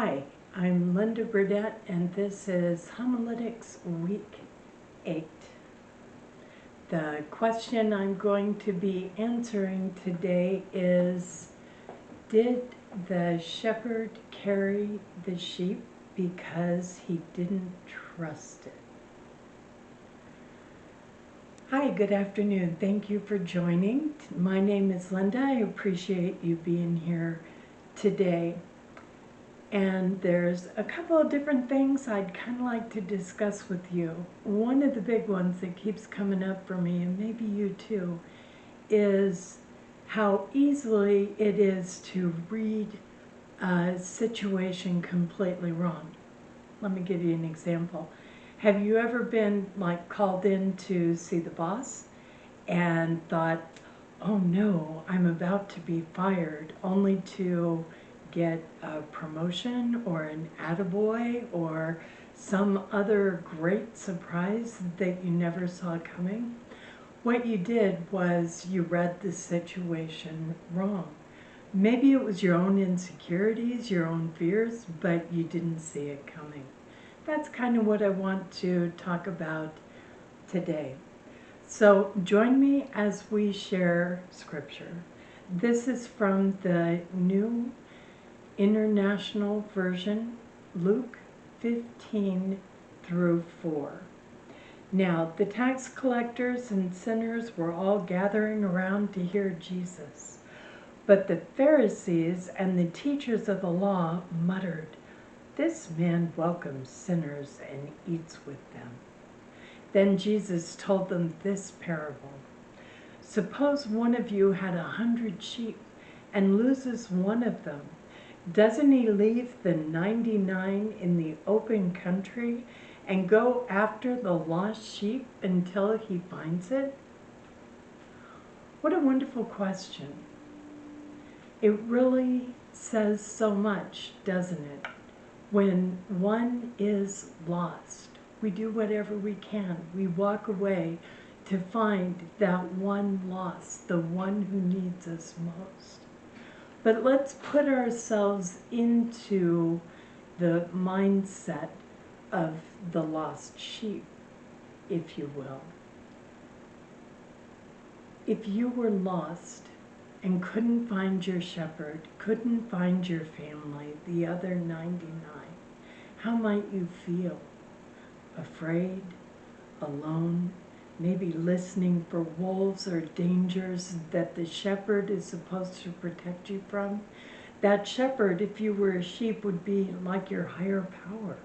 Hi, I'm Linda Burdett, and this is Homiletics Week 8. The question I'm going to be answering today is, did the shepherd carry the sheep because he didn't trust it? Hi, good afternoon. Thank you for joining. My name is Linda. I appreciate you being here today. And there's a couple of different things I'd kind of like to discuss with you. One of the big ones that keeps coming up for me, and maybe you too, is how easily it is to read a situation completely wrong. Let me give you an example. Have you ever been called in to see the boss and thought, oh no, I'm about to be fired, only to get a promotion or an attaboy or some other great surprise that you never saw coming? What you did was you read the situation wrong. Maybe it was your own insecurities, your own fears, but you didn't see it coming. That's kind of what I want to talk about today. So join me as we share scripture. This is from the New International Version, Luke 15 through 4. Now, the tax collectors and sinners were all gathering around to hear Jesus. But the Pharisees and the teachers of the law muttered, "This man welcomes sinners and eats with them." Then Jesus told them this parable. Suppose one of you had 100 sheep and loses one of them. Doesn't he leave the 99 in the open country and go after the lost sheep until he finds it? What a wonderful question. It really says so much, doesn't it? When one is lost, we do whatever we can. We walk away to find that one lost, the one who needs us most. But let's put ourselves into the mindset of the lost sheep, if you will. If you were lost and couldn't find your shepherd, couldn't find your family, the other 99, how might you feel? Afraid, alone, maybe listening for wolves or dangers that the shepherd is supposed to protect you from? That shepherd, if you were a sheep, would be like your higher power,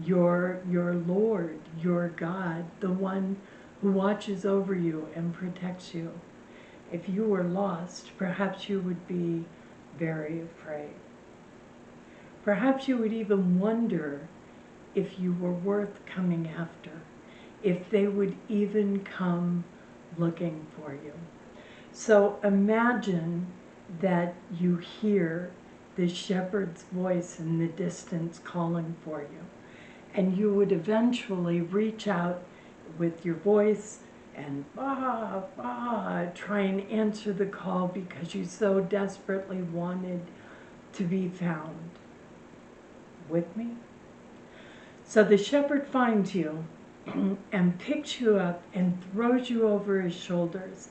your Lord, your God, the one who watches over you and protects you. If you were lost, perhaps you would be very afraid. Perhaps you would even wonder if you were worth coming after, if they would even come looking for you. So imagine that you hear the shepherd's voice in the distance calling for you, and you would eventually reach out with your voice and try and answer the call because you so desperately wanted to be found. With me? So the shepherd finds you and picks you up and throws you over his shoulders,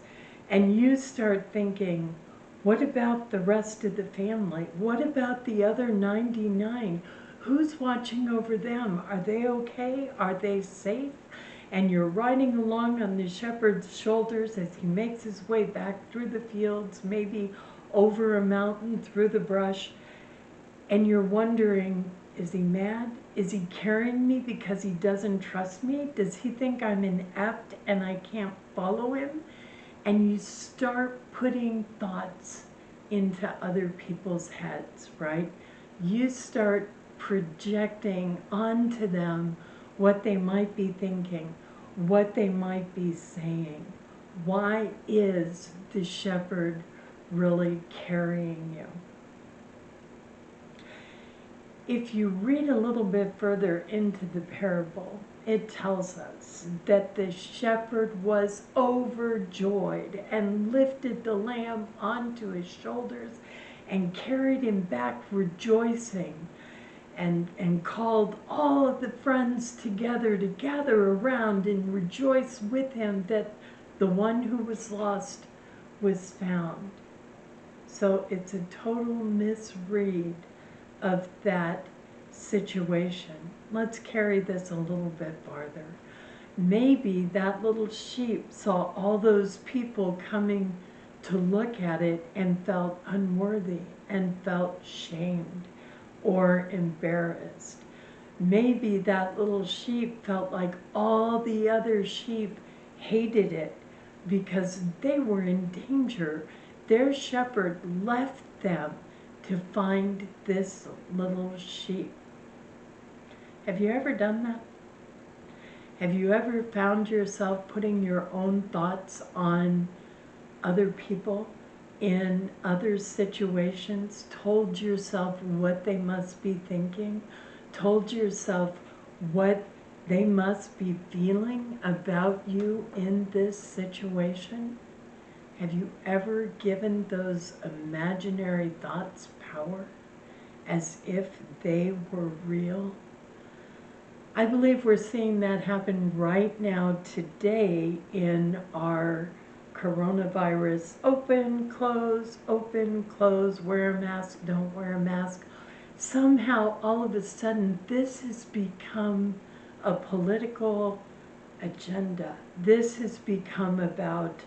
and you start thinking, what about the rest of the family? What about the other 99? Who's watching over them? Are they okay? Are they safe? And you're riding along on the shepherd's shoulders as he makes his way back through the fields, maybe over a mountain, through the brush, and you're wondering, is he mad? Is he carrying me because he doesn't trust me? Does he think I'm inept and I can't follow him? And you start putting thoughts into other people's heads, right? You start projecting onto them what they might be thinking, what they might be saying. Why is the shepherd really carrying you? If you read a little bit further into the parable, it tells us that the shepherd was overjoyed and lifted the lamb onto his shoulders and carried him back rejoicing. and called all of the friends together to gather around and rejoice with him that the one who was lost was found. So it's a total misread of that situation. Let's carry this a little bit farther. Maybe that little sheep saw all those people coming to look at it and felt unworthy and felt shamed or embarrassed. Maybe that little sheep felt like all the other sheep hated it because they were in danger. Their shepherd left them to find this little sheep. Have you ever done that? Have you ever found yourself putting your own thoughts on other people in other situations, told yourself what they must be thinking, told yourself what they must be feeling about you in this situation? Have you ever given those imaginary thoughts power as if they were real? I believe we're seeing that happen right now today in our coronavirus open, close, wear a mask, don't wear a mask. Somehow, all of a sudden, this has become a political agenda. This has become about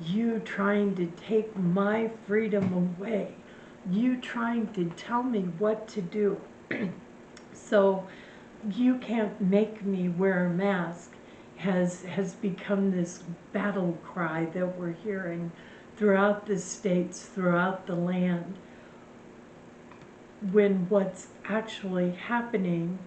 you trying to take my freedom away, you trying to tell me what to do. So you can't make me wear a mask has become this battle cry that we're hearing throughout the states, throughout the land, when what's actually happening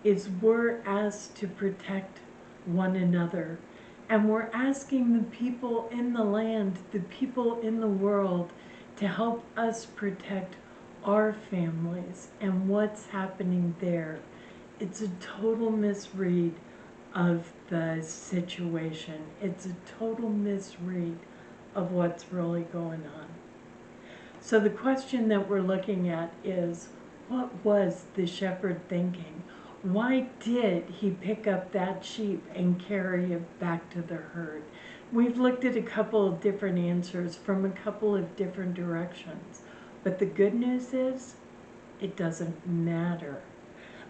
is we're asked to protect one another. And we're asking the people in the land, the people in the world, to help us protect our families and what's happening there. It's a total misread of the situation. It's a total misread of what's really going on. So the question that we're looking at is, what was the shepherd thinking? Why did he pick up that sheep and carry it back to the herd? We've looked at a couple of different answers from a couple of different directions. But the good news is, it doesn't matter.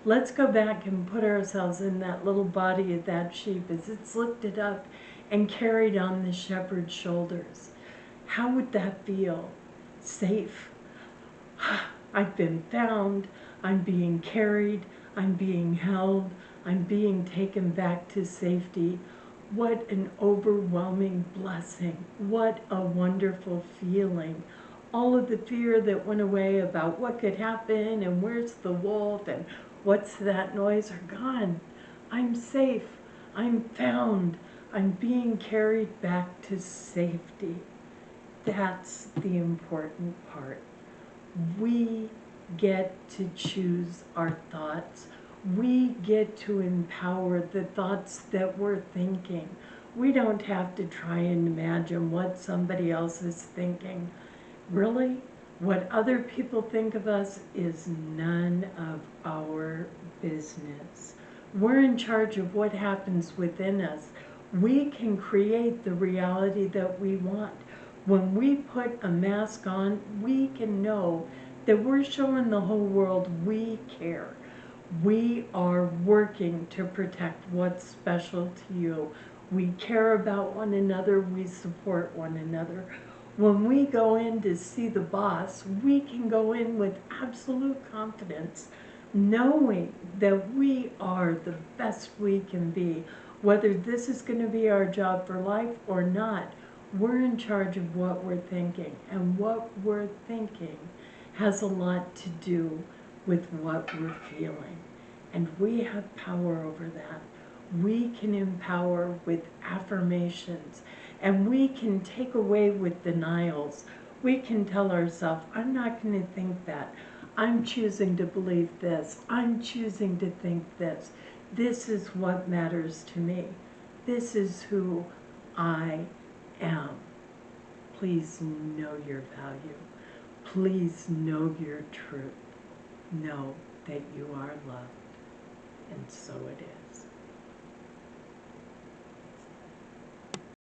Let's go back and put ourselves in that little body of that sheep as it's lifted up and carried on the shepherd's shoulders. How would that feel? Safe. I've been found. I'm being carried. I'm being held. I'm being taken back to safety. What an overwhelming blessing. What a wonderful feeling. All of the fear that went away about what could happen and where's the wolf and what's that noise are gone. I'm safe. I'm found. I'm being carried back to safety. That's the important part. We get to choose our thoughts. We get to empower the thoughts that we're thinking. We don't have to try and imagine what somebody else is thinking. Really, what other people think of us is none of our business. We're in charge of what happens within us. We can create the reality that we want. When we put a mask on, we can know that we're showing the whole world we care. We are working to protect what's special to you. We care about one another. We support one another. When we go in to see the boss, we can go in with absolute confidence, knowing that we are the best we can be. Whether this is going to be our job for life or not, we're in charge of what we're thinking. And what we're thinking has a lot to do with what we're feeling. And we have power over that. We can empower with affirmations. And we can take away with denials. We can tell ourselves, I'm not going to think that. I'm choosing to believe this. I'm choosing to think this. This is what matters to me. This is who I am. Please know your value. Please know your truth. Know that you are loved, and so it is.